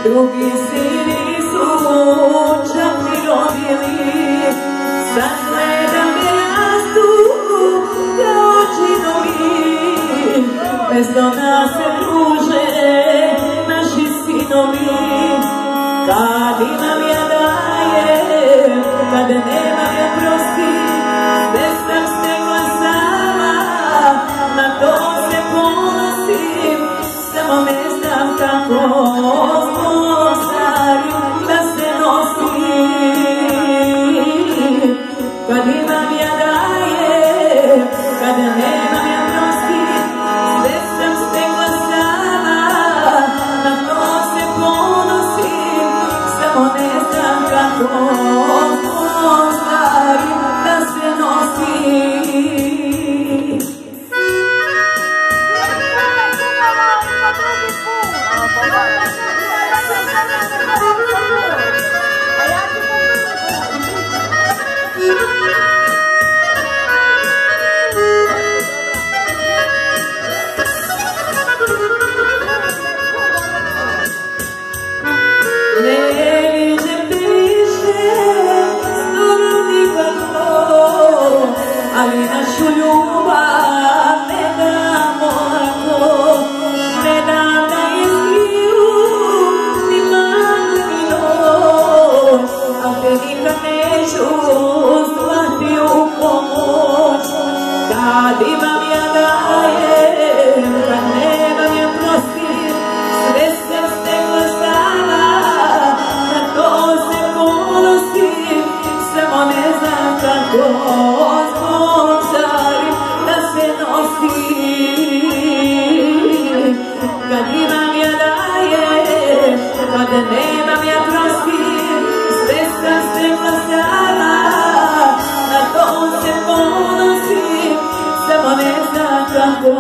drugi si nisu čak ni rodili. Sad gledam gdje rastu kao činovi, mesto nas se druže naši sinovi. Kad imam ja dajem, kad nemam ja prostim, sve sam stekla sama, na to se ponosim, samo ne znam kako zbog stvari da se nosim. Kad imam ja dajem, kad nemam ja prostim, sve sam stekla sama, na to se ponosim, samo ne znam kako zbog stvari da se nosim. Ali našu ljubav ne damo lako, ne dam da izgiju ni manu ni noć, al te nikad neću zvati u pomoć. Kad imam ja dajem, kad nemam ja prostim, sve sam stekla sama, na to se ponosim, samo ne znam kako kad imam ja dajem, kad nemam ja prostim, sve sam stekla sama, na to se ponosim, samo ne znam kako